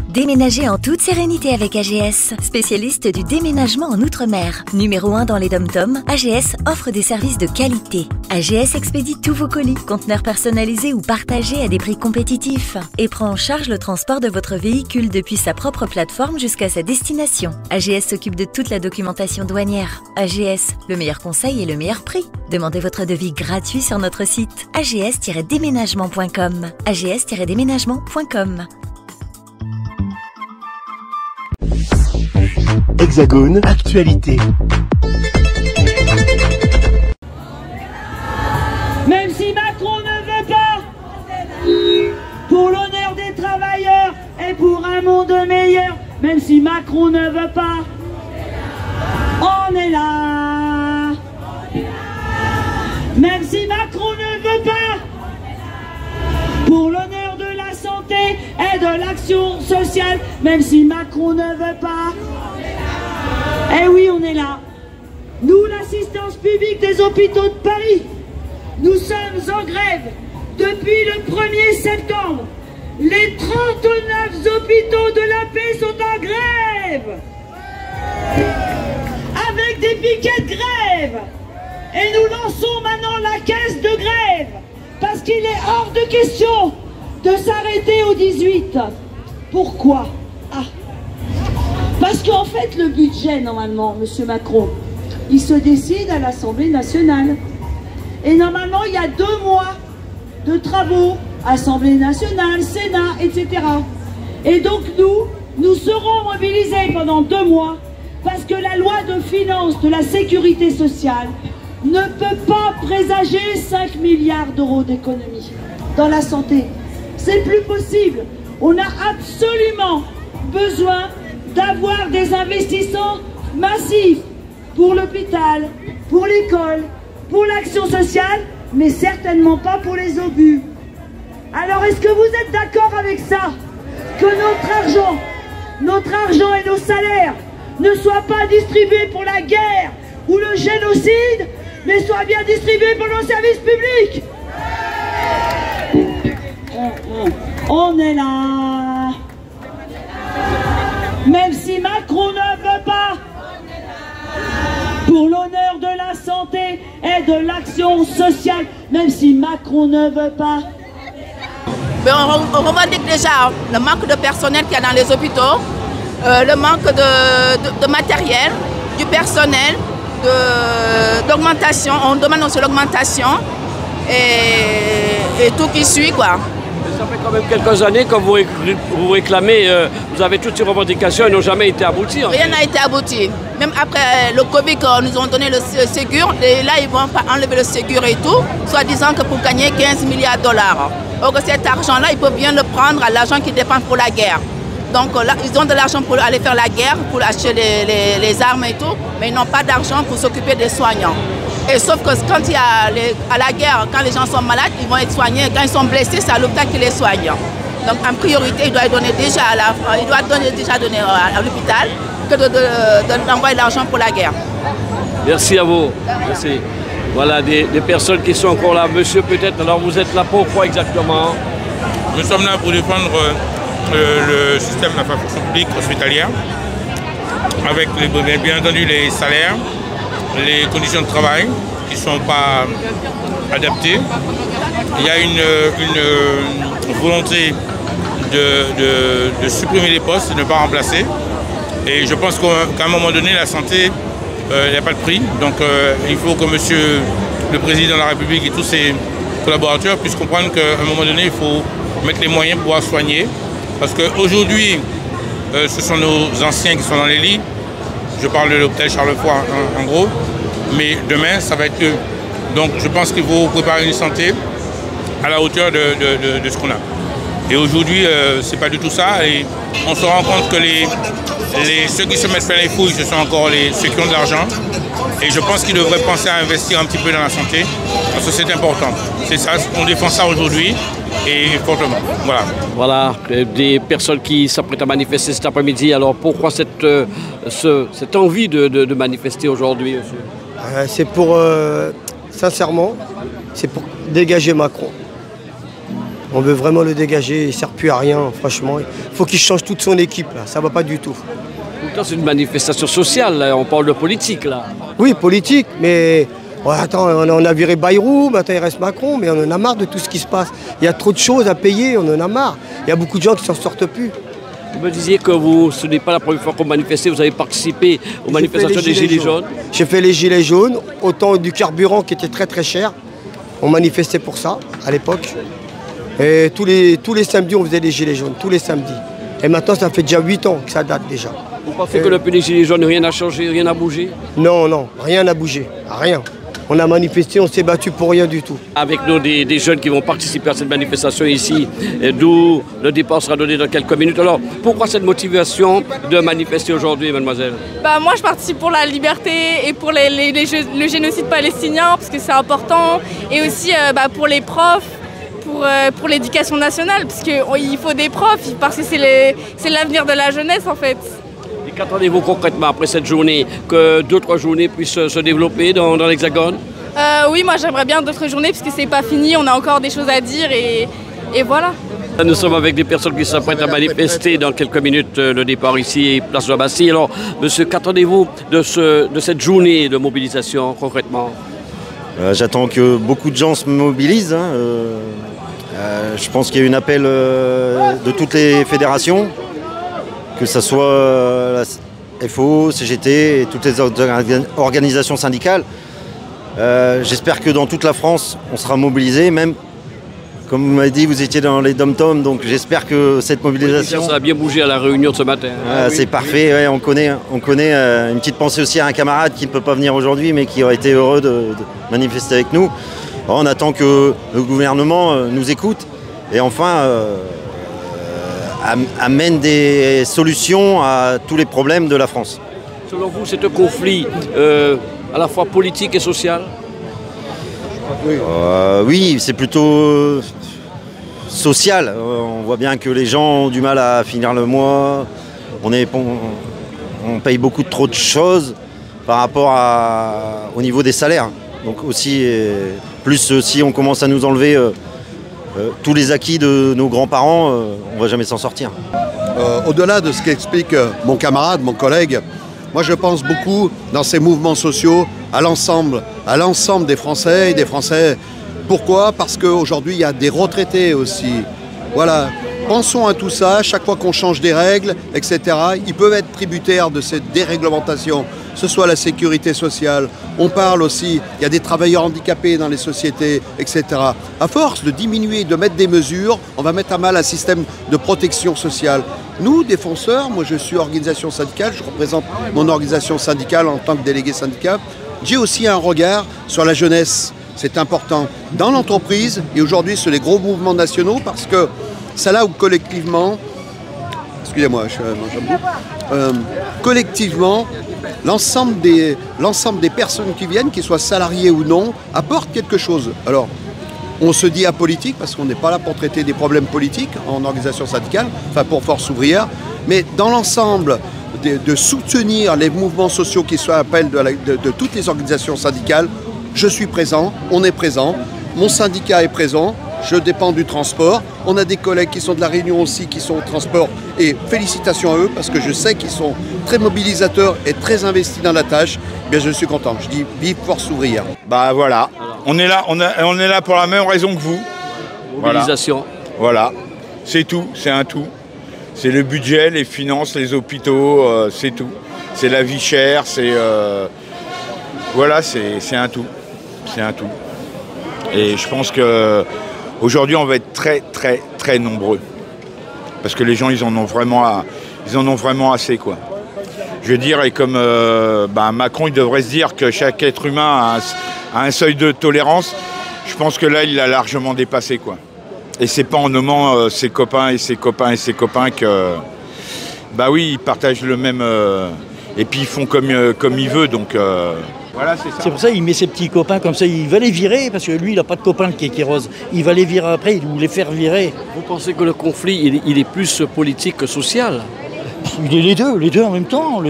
Déménagez en toute sérénité avec AGS, spécialiste du déménagement en Outre-mer. Numéro 1 dans les dom-toms, AGS offre des services de qualité. AGS expédie tous vos colis, conteneurs personnalisés ou partagés à des prix compétitifs et prend en charge le transport de votre véhicule depuis sa propre plateforme jusqu'à sa destination. AGS s'occupe de toute la documentation douanière. AGS, le meilleur conseil et le meilleur prix. Demandez votre devis gratuit sur notre site ags-déménagement.com. ags-déménagement.com. Hexagone, actualité. Même si Macron ne veut pas, pour l'honneur des travailleurs et pour un monde meilleur, même si Macron ne veut pas, on est là. Même si Macron ne veut pas, pour l'honneur de la santé et de l'action sociale, même si Macron ne veut pas, eh oui, on est là. Nous, l'assistance publique des hôpitaux de Paris, nous sommes en grève depuis le 1er septembre. Les 39 hôpitaux de la paix sont en grève, avec des piquets de grève. Et nous lançons maintenant la caisse de grève, parce qu'il est hors de question de s'arrêter au 18. Pourquoi? Parce qu'en fait, le budget, normalement, M. Macron, il se décide à l'Assemblée nationale. Et normalement, il y a 2 mois de travaux, Assemblée nationale, Sénat, etc. Et donc, nous serons mobilisés pendant 2 mois, parce que la loi de finances de la sécurité sociale ne peut pas présager 5 milliards d'euros d'économie dans la santé. C'est plus possible. On a absolument besoin d'avoir des investissements massifs pour l'hôpital, pour l'école, pour l'action sociale, mais certainement pas pour les obus. Alors est-ce que vous êtes d'accord avec ça? Que notre argent et nos salaires ne soient pas distribués pour la guerre ou le génocide, mais soient bien distribués pour nos services publics? On est là. Même si Macron ne veut pas, pour l'honneur de la santé et de l'action sociale, même si Macron ne veut pas. Mais on revendique déjà le manque de personnel qu'il y a dans les hôpitaux, le manque de matériel, du personnel, d'augmentation. On demande aussi l'augmentation et tout qui suit, quoi. Ça fait quand même quelques années que vous réclamez, vous avez toutes ces revendications, elles n'ont jamais été abouties. Rien n'a été abouti. Même après le Covid, nous ont donné le Ségur, et là ils vont enlever le Ségur et tout, soi-disant que pour gagner 15 milliards de dollars. Or cet argent-là, ils peuvent bien le prendre à l'argent qui dépend pour la guerre. Donc là, ils ont de l'argent pour aller faire la guerre, pour acheter les armes et tout, mais ils n'ont pas d'argent pour s'occuper des soignants. Et sauf que quand il y a à la guerre, quand les gens sont malades, ils vont être soignés. Quand ils sont blessés, c'est à l'hôpital qui les soigne. Donc en priorité, il doit donner déjà à l'hôpital que d'envoyer l'argent pour la guerre. Merci à vous. Merci. Voilà des personnes qui sont encore là. Monsieur, peut-être, alors vous êtes là pourquoi exactement? Nous sommes là pour défendre le système de la fonction publique hospitalière, avec bien entendu les salaires, les conditions de travail qui ne sont pas adaptées. Il y a une volonté de supprimer les postes, de ne pas remplacer. Et je pense qu'à un moment donné, la santé, il n'y a pas de prix. Donc il faut que Monsieur le Président de la République et tous ses collaborateurs puissent comprendre qu'à un moment donné, il faut mettre les moyens pour pouvoir soigner. Parce qu'aujourd'hui, ce sont nos anciens qui sont dans les lits. Je parle de l'hôpital Charles-Foy en gros. Mais demain, ça va être eux. Donc je pense qu'il faut préparer une santé à la hauteur de ce qu'on a. Et aujourd'hui, ce n'est pas du tout ça. Et on se rend compte que ceux qui se mettent plein les fouilles, ce sont encore ceux qui ont de l'argent. Et je pense qu'ils devraient penser à investir un petit peu dans la santé, parce que c'est important. C'est ça, on défend ça aujourd'hui et fortement. Voilà. Voilà, des personnes qui s'apprêtent à manifester cet après-midi. Alors pourquoi cette envie de manifester aujourd'hui, monsieur? C'est pour, sincèrement, c'est pour dégager Macron. On veut vraiment le dégager, il ne sert plus à rien, franchement. Il faut qu'il change toute son équipe, là. Ça ne va pas du tout. Pourtant, c'est une manifestation sociale, là. On parle de politique, là. Oui, politique, mais attends, on a viré Bayrou, maintenant il reste Macron, mais on en a marre de tout ce qui se passe. Il y a trop de choses à payer, on en a marre. Il y a beaucoup de gens qui ne s'en sortent plus. Vous me disiez que ce n'est pas la première fois qu'on manifestait, vous avez participé aux manifestations des Gilets jaunes. J'ai fait les Gilets jaunes, autant du carburant qui était très très cher. On manifestait pour ça, à l'époque. Et tous les samedis, on faisait les Gilets jaunes, tous les samedis. Et maintenant, ça fait déjà 8 ans que ça date déjà. Vous pensez que depuis les Gilets jaunes, rien n'a changé, rien n'a bougé? Non, non, rien n'a bougé, rien. On a manifesté, on s'est battu pour rien du tout. Avec nous, des jeunes qui vont participer à cette manifestation ici, d'où le départ sera donné dans quelques minutes. Alors, pourquoi cette motivation de manifester aujourd'hui, mademoiselle? Moi, je participe pour la liberté et pour le génocide palestinien, parce que c'est important. Et aussi pour les profs, pour l'éducation nationale, parce qu'il faut des profs, parce que c'est l'avenir de la jeunesse, en fait. Et qu'attendez-vous concrètement après cette journée? Que d'autres journées puissent se développer dans l'Hexagone? Oui, moi j'aimerais bien d'autres journées parce que c'est pas fini, on a encore des choses à dire et voilà. Nous sommes avec des personnes qui s'apprêtent à manifester dans quelques minutes le départ ici, place de la Bastille. Alors, monsieur, qu'attendez-vous de cette journée de mobilisation concrètement? J'attends que beaucoup de gens se mobilisent. Je pense qu'il y a un appel de toutes les fédérations, que ce soit la FO, CGT et toutes les organisations syndicales. J'espère que dans toute la France, on sera mobilisés, même, comme vous m'avez dit, vous étiez dans les dom-toms, donc j'espère que cette mobilisation... Ça a bien bougé à la réunion de ce matin. C'est parfait, ouais, on connaît une petite pensée aussi à un camarade qui ne peut pas venir aujourd'hui, mais qui aurait été heureux de manifester avec nous. Alors, on attend que le gouvernement nous écoute et enfin amène des solutions à tous les problèmes de la France. Selon vous, c'est un conflit à la fois politique et social? Oui, c'est plutôt social. On voit bien que les gens ont du mal à finir le mois. On paye beaucoup trop de choses par rapport au niveau des salaires. Donc aussi, plus si on commence à nous enlever tous les acquis de nos grands-parents, on ne va jamais s'en sortir. Au-delà de ce qu'explique mon camarade, mon collègue, moi je pense beaucoup dans ces mouvements sociaux à l'ensemble des Français et des Français. Pourquoi? Parce qu'aujourd'hui il y a des retraités aussi. Voilà. Pensons à tout ça, chaque fois qu'on change des règles, etc., ils peuvent être tributaires de cette déréglementation, que ce soit la sécurité sociale. On parle aussi, il y a des travailleurs handicapés dans les sociétés, etc. À force de diminuer, de mettre des mesures, on va mettre à mal un système de protection sociale. Nous, défenseurs, moi je suis organisation syndicale, je représente mon organisation syndicale en tant que délégué syndical, j'ai aussi un regard sur la jeunesse. C'est important dans l'entreprise et aujourd'hui sur les gros mouvements nationaux parce que c'est là où collectivement, excusez-moi, collectivement, l'ensemble des personnes qui viennent, qu'ils soient salariés ou non, apportent quelque chose. Alors, on se dit apolitique parce qu'on n'est pas là pour traiter des problèmes politiques en organisation syndicale, enfin pour Force ouvrière, mais dans l'ensemble de soutenir les mouvements sociaux qui sont à l'appel de toutes les organisations syndicales, je suis présent, on est présent, mon syndicat est présent. Je dépends du transport. On a des collègues qui sont de la Réunion aussi, qui sont au transport. Et félicitations à eux, parce que je sais qu'ils sont très mobilisateurs et très investis dans la tâche. Bien, je suis content. Je dis vive Force ouvrière. Bah voilà, on est là pour la même raison que vous. Mobilisation. Voilà. C'est tout, c'est un tout. C'est le budget, les finances, les hôpitaux, c'est tout. C'est la vie chère, c'est... Voilà, c'est un tout. C'est un tout. Et je pense que... Aujourd'hui, on va être très, très, très nombreux. Parce que les gens, ils en ont vraiment assez, quoi. Je veux dire, et comme Macron, il devrait se dire que chaque être humain a un seuil de tolérance. Je pense que là, il l'a largement dépassé, quoi. Et c'est pas en nommant ses copains et ses copains et ses copains que... Bah oui, ils partagent le même... et puis, ils font comme ils veulent, donc... Voilà, c'est ça. C'est pour ça qu'il met ses petits copains comme ça, il va les virer, parce que lui, il n'a pas de copains, le Kéké Rose. Il va les virer après, il va les faire virer. Vous pensez que le conflit, il est plus politique que social? Les deux en même temps,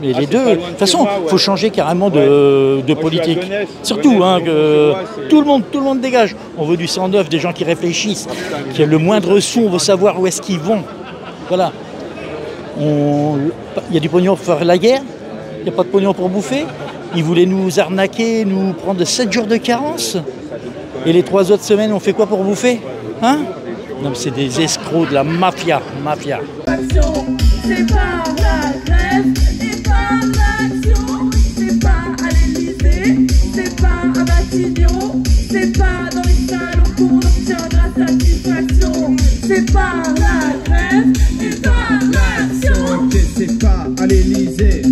Mais les deux. De toute façon, il faut changer carrément de politique. Surtout, hein, que tout le monde dégage. On veut du sang neuf, des gens qui réfléchissent, qui a le moindre sou, on veut savoir où est-ce qu'ils vont. Voilà. Il y a du pognon pour faire la guerre, il n'y a pas de pognon pour bouffer. Ils voulaient nous arnaquer, nous prendre 7 jours de carence. Et les 3 autres semaines, on fait quoi pour bouffer? Hein? Non, c'est des escrocs, de la mafia. C'est pas la grève et pas l'action. C'est pas à l'Élysée, c'est pas à Matignon, c'est pas dans les salons qu'on obtiendra satisfaction. C'est pas la grève et pas l'action. C'est pas à l'Élysée,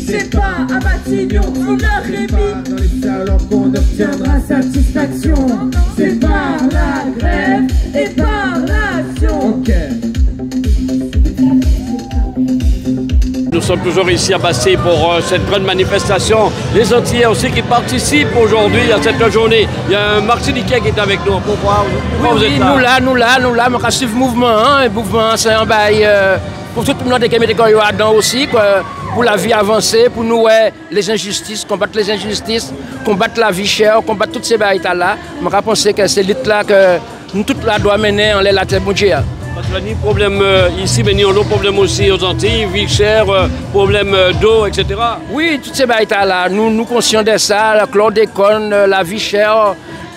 c'est pas à Matignon, qui leur répit. Dans les salons qu'on obtiendra satisfaction. C'est par la grève et par l'action. Nous sommes toujours ici à Bastille pour cette grande manifestation. Les Antillais aussi qui participent aujourd'hui à cette journée. Il y a un Martiniquais qui est avec nous. Pourquoi vous êtes là? Nous là, on suivre le mouvement. Le mouvement, c'est un bail pour tout le monde qui met dedans aussi, quoi, pour la vie avancée, pour nous, les injustices, combattre les injustices, combattre la vie chère, combattre toutes ces bails-là. Je pense que c'est l'île-là que nous tous là doit mener en la terre mondiale. Parce qu'il y a des problèmes ici, mais il y a des problèmes aussi aux Antilles, vie chère, problèmes d'eau, etc. Oui, toutes ces bails-là, nous conscients de ça, le chlordécone, la vie chère.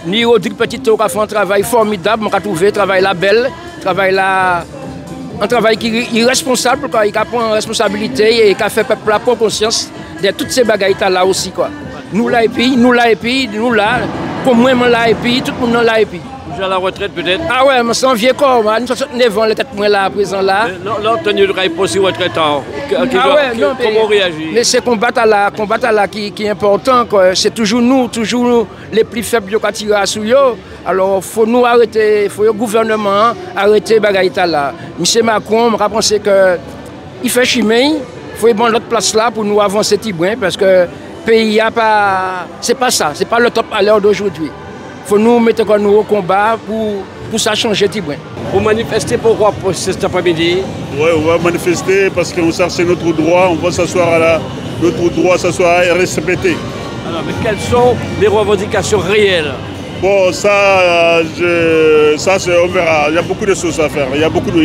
Ni Rodrigue Petito qui a fait un travail formidable, on a trouvé un travail là belle, un travail qui est irresponsable, quoi, il a pris une responsabilité et qui a fait peuple prendre conscience de toutes ces bagailles-là aussi. Quoi. Nous là, comme moi, là, et puis, tout le monde là, et puis. Vous êtes à la retraite peut-être? Ah ouais, mais c'est un vieux corps, nous sommes 69 ans, les têtes là, à présent là. Là, tenue de rail aussi retraitant. Comment réagir? Mais c'est combattre là qui est important, c'est toujours nous les plus faibles qui tirent à sous. Alors, il faut nous arrêter, il faut le gouvernement arrêter les bagailles là. M. Macron, je pense qu'il fait chimie, il faut prendre l'autre place là pour nous avancer Tibouin, parce que le pays a pas. C'est pas ça, c'est pas le top à l'heure d'aujourd'hui. Il faut nous mettre nous au combat pour ça changer Tibouin. Vous manifestez pourquoi pour cet après-midi? Oui, on va manifester parce qu'on cherche notre droit, on va s'asseoir notre droit s'asseoir et respecter. Alors, mais quelles sont les revendications réelles? Bon, ça, on verra. Il y a beaucoup de choses à faire. Il y a beaucoup de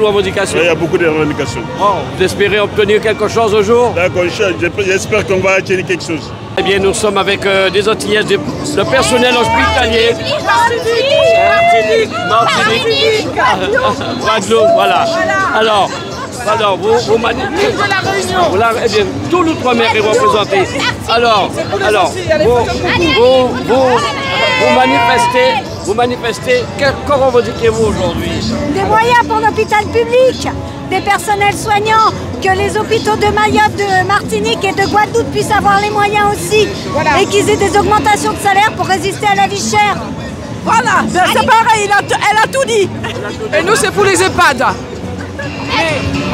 revendications. Il y a beaucoup de revendications. Oh, vous espérez obtenir quelque chose au jour? D'accord, j'espère qu'on va obtenir quelque chose. Eh bien, nous sommes avec des Antillais, le personnel hospitalier. Martinique, Guadeloupe, voilà. Alors, vous manifestez. Eh bien, tout l'outre-mer est représenté. Alors, vous manifestez, comment revendiquez-vous aujourd'hui? Des moyens pour l'hôpital public, des personnels soignants, que les hôpitaux de Mayotte, de Martinique et de Guadeloupe puissent avoir les moyens aussi, et qu'ils aient des augmentations de salaire pour résister à la vie chère. Voilà, c'est pareil, elle a tout dit. Et nous, c'est pour les EHPAD.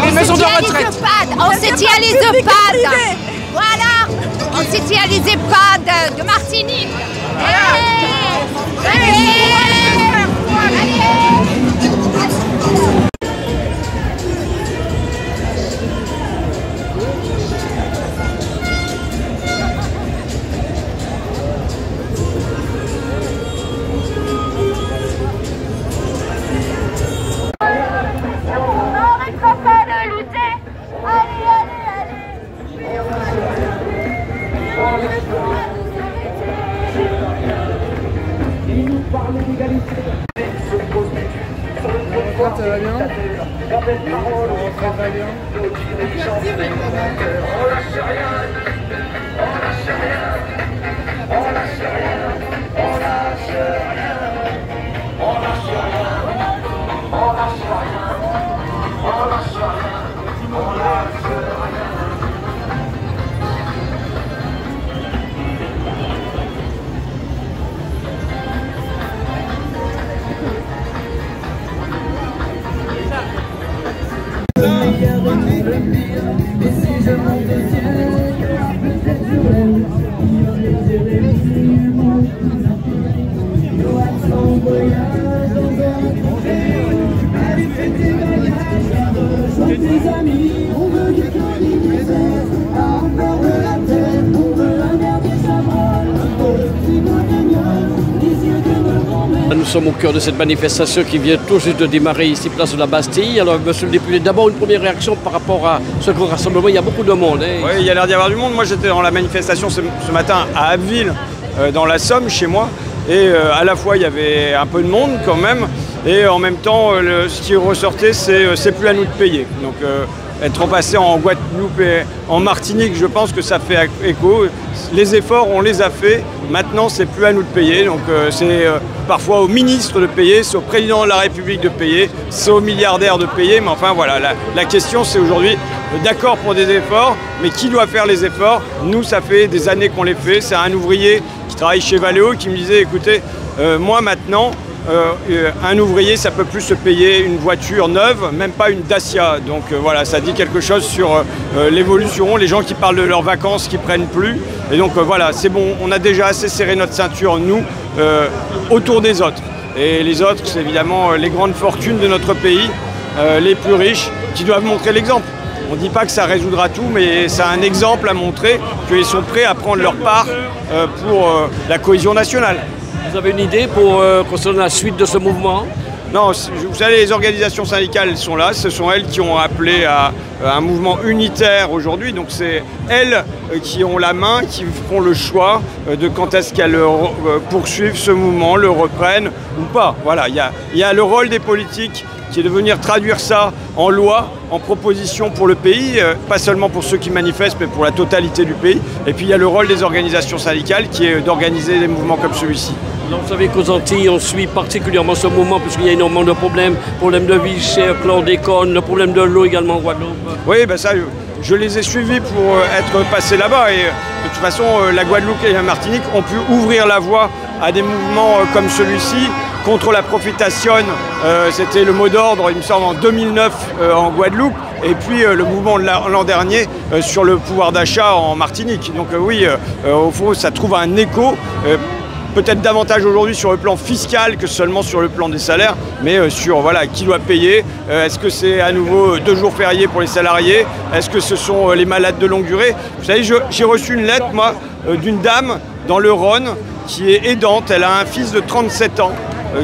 Les maisons de retraite. On s'est dit à les EHPAD. Voilà, on s'est dit à les EHPAD de Martinique. Ça va bien? Très très bien. des amis, on veut du cœur des misères, à faire de la terre, on veut un air des sabres, c'est moi les yeux de nos grand-mères. Nous sommes au cœur de cette manifestation qui vient tout juste de démarrer ici, place de la Bastille. Alors, monsieur le député, d'abord une première réaction par rapport à ce grand rassemblement. Il y a beaucoup de monde. Hein. Oui, il y a l'air d'y avoir du monde. Moi, j'étais dans la manifestation ce matin à Abbeville, dans la Somme, chez moi. Et à la fois, il y avait un peu de monde quand même. Et en même temps, ce qui ressortait, c'est plus à nous de payer. Donc, être passé en Guadeloupe et en Martinique, je pense que ça fait écho. Les efforts, on les a faits. Maintenant, c'est plus à nous de payer. Donc, c'est parfois au ministre de payer, c'est au président de la République de payer, c'est aux milliardaires de payer. Mais enfin, voilà, la question, c'est aujourd'hui d'accord pour des efforts, mais qui doit faire les efforts? Nous, ça fait des années qu'on les fait. C'est un ouvrier qui travaille chez Valeo qui me disait, écoutez, moi maintenant, un ouvrier, ça peut plus se payer une voiture neuve, même pas une Dacia. Donc voilà, ça dit quelque chose sur l'évolution, les gens qui parlent de leurs vacances, qui prennent plus. Et donc voilà, c'est bon, on a déjà assez serré notre ceinture, nous, autour des autres. Et les autres, c'est évidemment les grandes fortunes de notre pays, les plus riches, qui doivent montrer l'exemple. On ne dit pas que ça résoudra tout, mais c'est un exemple à montrer qu'ils sont prêts à prendre leur part pour la cohésion nationale. Vous avez une idée pour concernant la suite de ce mouvement? Non, vous savez, les organisations syndicales sont là. Ce sont elles qui ont appelé à un mouvement unitaire aujourd'hui. Donc c'est elles qui ont la main, qui feront le choix de quand est-ce qu'elles poursuivent ce mouvement, le reprennent ou pas. Voilà, il y a le rôle des politiques qui est de venir traduire ça en loi, en proposition pour le pays, pas seulement pour ceux qui manifestent, mais pour la totalité du pays. Et puis il y a le rôle des organisations syndicales qui est d'organiser des mouvements comme celui-ci. Alors, vous savez qu'aux Antilles, on suit particulièrement ce mouvement puisqu'il y a énormément de problèmes de vie chère, chlordécone, le problème de l'eau également en Guadeloupe. Oui, ben ça, je les ai suivis pour être passé là-bas. Et de toute façon, la Guadeloupe et la Martinique ont pu ouvrir la voie à des mouvements comme celui-ci. Contre la profitation, c'était le mot d'ordre, il me semble, en 2009 en Guadeloupe. Et puis le mouvement de l'an dernier sur le pouvoir d'achat en Martinique. Donc oui, au fond, ça trouve un écho. Peut-être davantage aujourd'hui sur le plan fiscal que seulement sur le plan des salaires, mais sur voilà, qui doit payer. Est-ce que c'est à nouveau 2 jours fériés pour les salariés? Est-ce que ce sont les malades de longue durée? Vous savez, j'ai reçu une lettre, moi, d'une dame dans le Rhône qui est aidante. Elle a un fils de 37 ans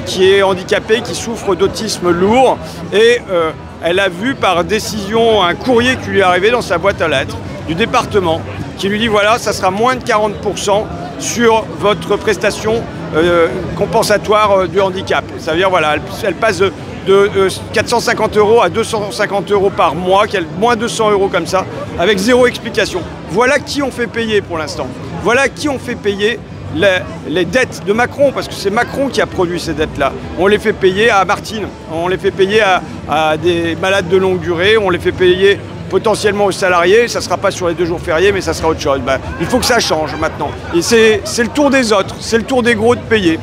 qui est handicapé, qui souffre d'autisme lourd. Et elle a vu par décision un courrier qui lui est arrivé dans sa boîte à lettres du département qui lui dit voilà, ça sera moins de 40% sur votre prestation compensatoire du handicap. Ça veut dire voilà, elle passe de 450 € à 250 € par mois, moins 200 € comme ça, avec zéro explication. Voilà qui on fait payer pour l'instant. Voilà qui on fait payer les dettes de Macron, parce que c'est Macron qui a produit ces dettes-là. On les fait payer à Martine, on les fait payer à des malades de longue durée, on les fait payer potentiellement aux salariés. Ça ne sera pas sur les 2 jours fériés, mais ça sera autre chose. Ben, il faut que ça change maintenant. Et c'est le tour des autres, c'est le tour des gros de payer.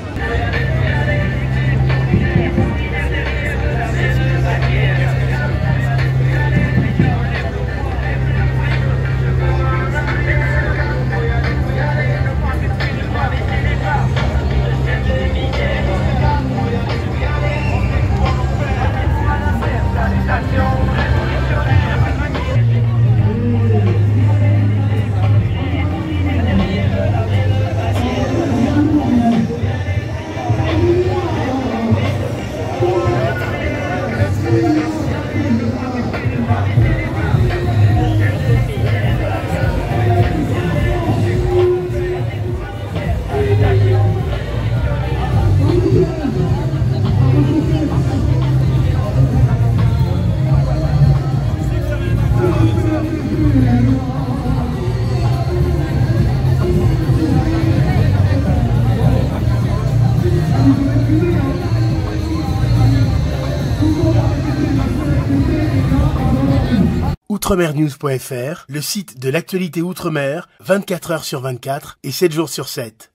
Outremernews.fr, le site de l'actualité Outre-mer, 24 heures sur 24 et 7 jours sur 7.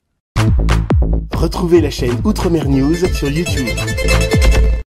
Retrouvez la chaîne Outremer News sur YouTube.